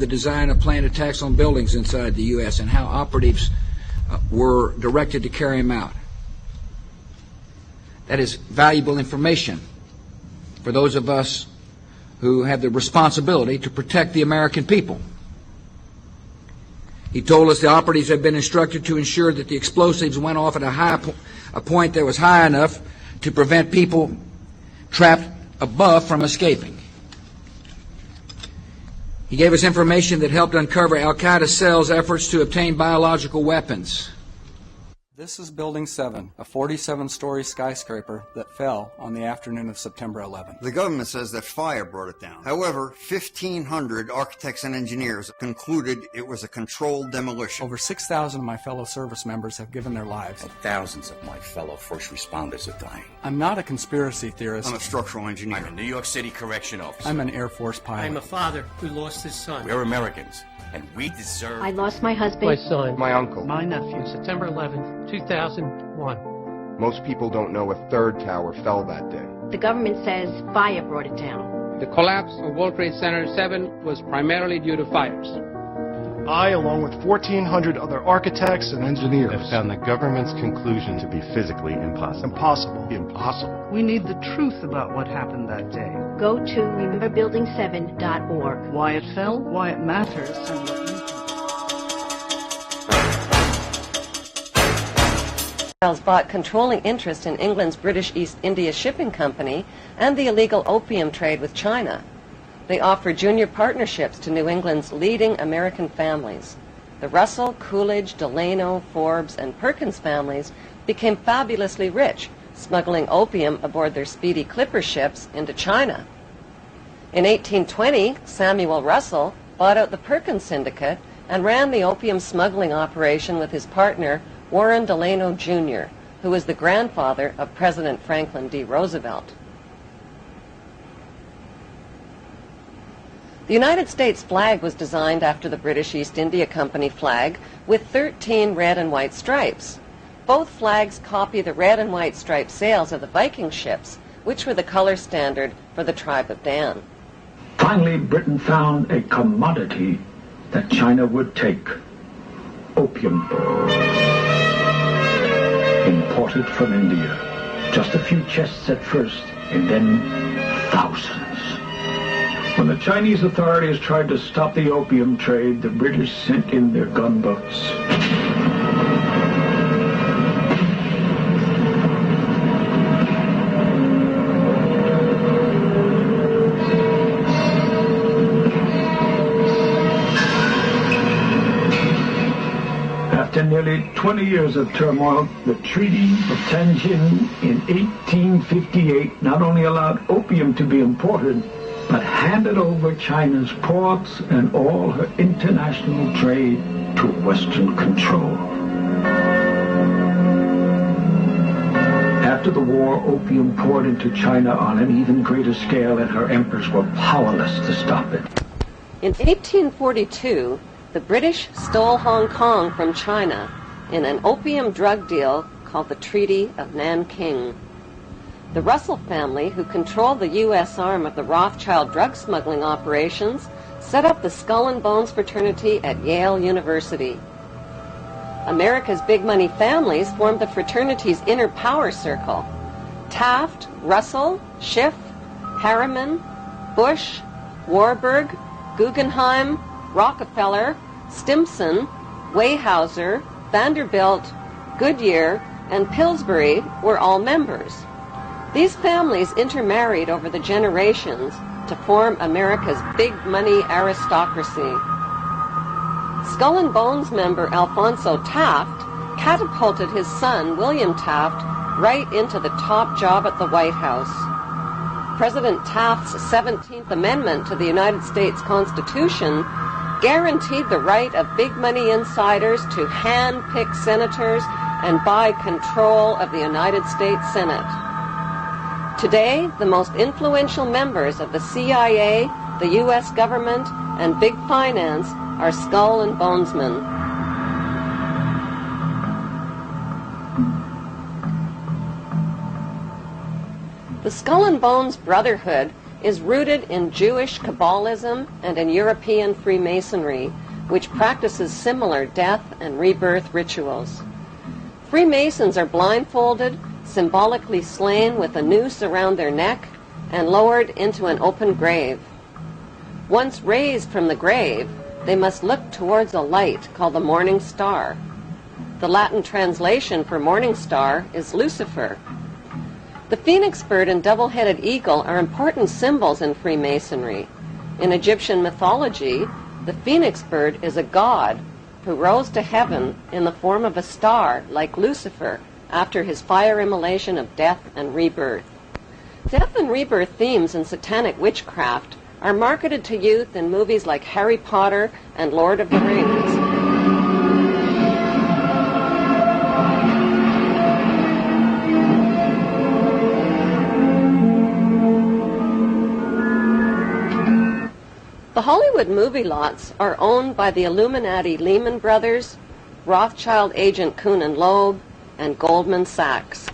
the design of planned attacks on buildings inside the U.S. and how operatives were directed to carry them out. That is valuable information for those of us who have the responsibility to protect the American people. He told us the operatives had been instructed to ensure that the explosives went off at a point that was high enough to prevent people trapped above from escaping. He gave us information that helped uncover Al-Qaeda cells' efforts to obtain biological weapons. This is Building 7, a 47-story skyscraper that fell on the afternoon of September 11th. The government says that fire brought it down. However, 1,500 architects and engineers concluded it was a controlled demolition. Over 6,000 of my fellow service members have given their lives. And thousands of my fellow first responders are dying. I'm not a conspiracy theorist. I'm a structural engineer. I'm a New York City correction officer. I'm an Air Force pilot. I'm a father who lost his son. We're Americans, and we deserve... I lost my husband. My son. My uncle. My nephew. September 11th, 2001. Most people don't know a third tower fell that day. The government says fire brought it down. The collapse of World Trade Center 7 was primarily due to fires. I, along with 1,400 other architects and engineers, have found the government's conclusion to be physically impossible. Impossible. We need the truth about what happened that day. Go to rememberbuilding7.org. Why it fell, why it matters, and what you can do. Bought controlling interest in England's British East India Shipping Company and the illegal opium trade with China. They offered junior partnerships to New England's leading American families. The Russell, Coolidge, Delano, Forbes, and Perkins families became fabulously rich, smuggling opium aboard their speedy clipper ships into China. In 1820, Samuel Russell bought out the Perkins Syndicate and ran the opium smuggling operation with his partner, Warren Delano Jr., who was the grandfather of President Franklin D. Roosevelt. The United States flag was designed after the British East India Company flag with 13 red and white stripes. Both flags copy the red and white striped sails of the Viking ships, which were the color standard for the tribe of Dan. Finally, Britain found a commodity that China would take: opium. Imported from India. Just a few chests at first, and then thousands. When the Chinese authorities tried to stop the opium trade, the British sent in their gunboats. After nearly 20 years of turmoil, the Treaty of Tianjin in 1858 not only allowed opium to be imported, but handed over China's ports and all her international trade to Western control. After the war, opium poured into China on an even greater scale, and her emperors were powerless to stop it. In 1842, the British stole Hong Kong from China in an opium drug deal called the Treaty of Nanking. The Russell family, who controlled the U.S. arm of the Rothschild drug smuggling operations, set up the Skull and Bones fraternity at Yale University. America's big money families formed the fraternity's inner power circle. Taft, Russell, Schiff, Harriman, Bush, Warburg, Guggenheim, Rockefeller, Stimson, Weyerhaeuser, Vanderbilt, Goodyear, and Pillsbury were all members. These families intermarried over the generations to form America's big money aristocracy. Skull and Bones member Alphonso Taft catapulted his son, William Taft, right into the top job at the White House. President Taft's 17th Amendment to the United States Constitution guaranteed the right of big money insiders to hand-pick senators and buy control of the United States Senate. Today, the most influential members of the CIA, the U.S. government, and big finance are Skull and Bonesmen. The Skull and Bones Brotherhood is rooted in Jewish Kabbalism and in European Freemasonry, which practices similar death and rebirth rituals. Freemasons are blindfolded, symbolically slain with a noose around their neck, and lowered into an open grave. Once raised from the grave, they must look towards a light called the morning star. The Latin translation for morning star is Lucifer. The phoenix bird and double-headed eagle are important symbols in Freemasonry. In Egyptian mythology, the phoenix bird is a god who rose to heaven in the form of a star like Lucifer after his fire immolation of death and rebirth. Death and rebirth themes in satanic witchcraft are marketed to youth in movies like Harry Potter and Lord of the Rings. The Hollywood movie lots are owned by the Illuminati Lehman Brothers, Rothschild agent Kuhn and Loeb, and Goldman Sachs.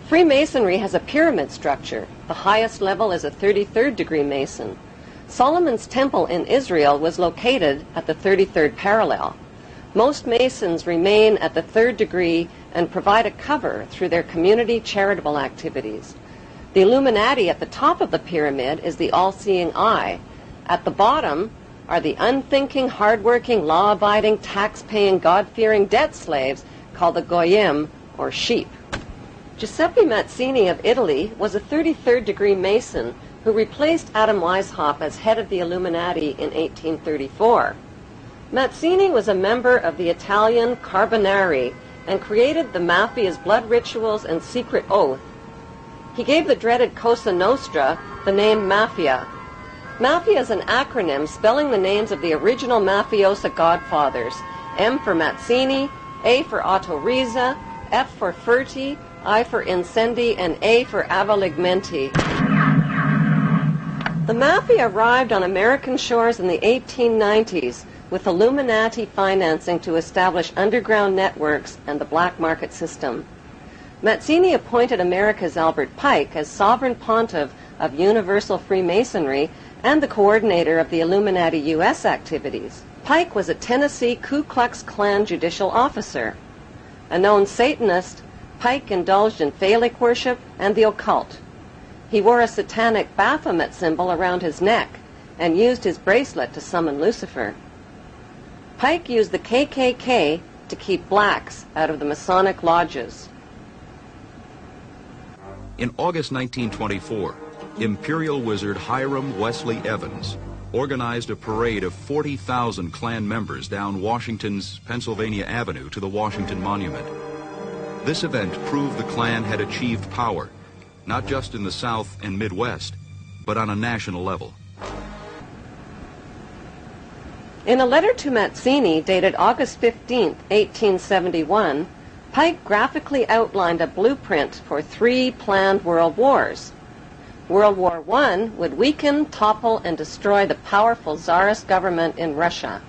Freemasonry has a pyramid structure. The highest level is a 33rd degree Mason. Solomon's Temple in Israel was located at the 33rd parallel. Most Masons remain at the 3rd degree and provide a cover through their community charitable activities. The Illuminati at the top of the pyramid is the all-seeing eye. At the bottom are the unthinking, hard-working, law-abiding, tax-paying, God-fearing debt slaves called the Goyim, or sheep. Giuseppe Mazzini of Italy was a 33rd degree Mason who replaced Adam Weishaupt as head of the Illuminati in 1834. Mazzini was a member of the Italian Carbonari and created the Mafia's blood rituals and secret oath. He gave the dreaded Cosa Nostra the name Mafia. Mafia is an acronym spelling the names of the original mafiosa godfathers: M for Mazzini, A for Otto Riza, F for Ferti, I for Incendi, and A for Avaligmenti. The Mafia arrived on American shores in the 1890s with Illuminati financing to establish underground networks and the black market system. Mazzini appointed America's Albert Pike as sovereign pontiff of Universal Freemasonry and the coordinator of the Illuminati U.S. activities. Pike was a Tennessee Ku Klux Klan judicial officer. A known Satanist, Pike indulged in phallic worship and the occult. He wore a satanic Baphomet symbol around his neck and used his bracelet to summon Lucifer. Pike used the KKK to keep blacks out of the Masonic lodges. In August 1924, Imperial Wizard Hiram Wesley Evans organized a parade of 40,000 Klan members down Washington's Pennsylvania Avenue to the Washington Monument. This event proved the Klan had achieved power, not just in the South and Midwest, but on a national level. In a letter to Mazzini dated August 15, 1871, Pike graphically outlined a blueprint for 3 planned world wars. World War I would weaken, topple, and destroy the powerful Tsarist government in Russia.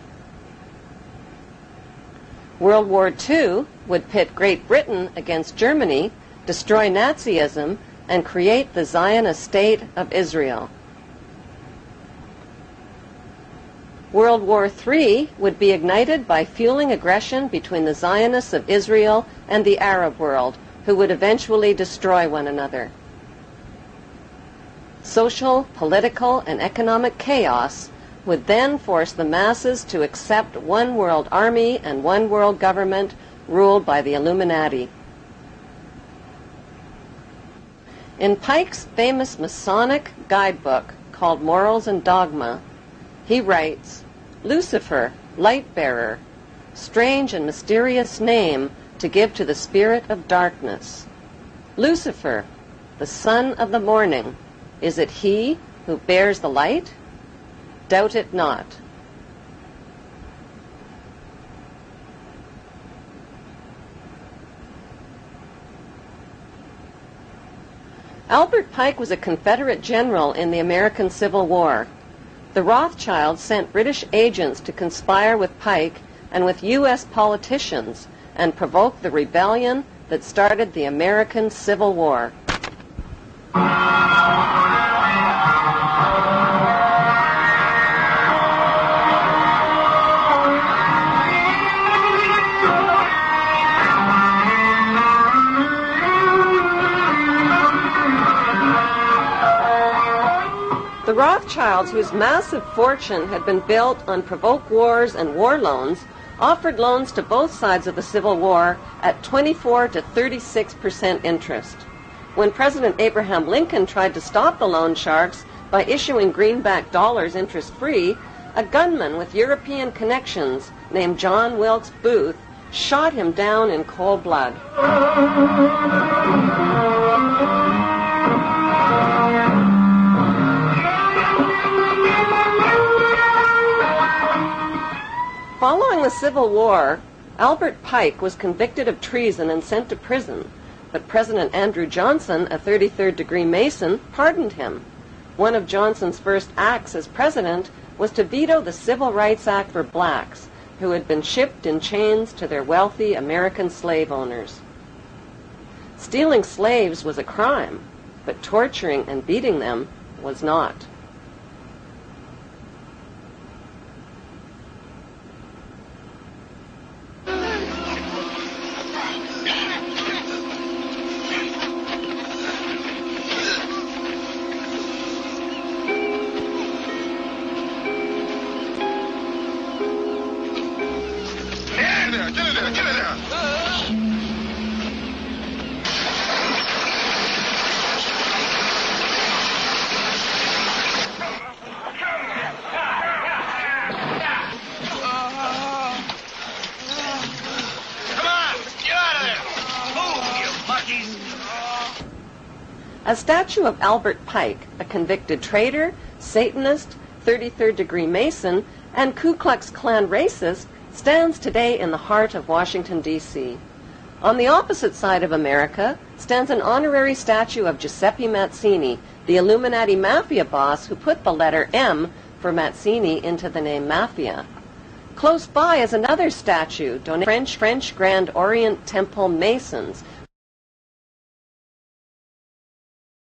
World War II would pit Great Britain against Germany, destroy Nazism, and create the Zionist state of Israel. World War III would be ignited by fueling aggression between the Zionists of Israel and the Arab world, who would eventually destroy one another. Social, political, and economic chaos would then force the masses to accept one world army and one world government ruled by the Illuminati. In Pike's famous Masonic guidebook called Morals and Dogma, he writes, "Lucifer, light bearer, strange and mysterious name to give to the spirit of darkness. Lucifer, the son of the morning, is it he who bears the light? Doubt it not." Albert Pike was a Confederate general in the American Civil War. The Rothschilds sent British agents to conspire with Pike and with U.S. politicians and provoked the rebellion that started the American Civil War. The Rothschilds, whose massive fortune had been built on provoked wars and war loans, offered loans to both sides of the Civil War at 24 to 36% interest. When President Abraham Lincoln tried to stop the loan sharks by issuing greenback dollars interest-free, a gunman with European connections named John Wilkes Booth shot him down in cold blood. Following the Civil War, Albert Pike was convicted of treason and sent to prison, but President Andrew Johnson, a 33rd-degree Mason, pardoned him. One of Johnson's first acts as president was to veto the Civil Rights Act for blacks, who had been shipped in chains to their wealthy American slave owners. Stealing slaves was a crime, but torturing and beating them was not. A statue of Albert Pike, a convicted traitor, Satanist, 33rd-degree Mason, and Ku Klux Klan racist, stands today in the heart of Washington, D.C. On the opposite side of America stands an honorary statue of Giuseppe Mazzini, the Illuminati mafia boss who put the letter M for Mazzini into the name Mafia. Close by is another statue donated by French Grand Orient Temple Masons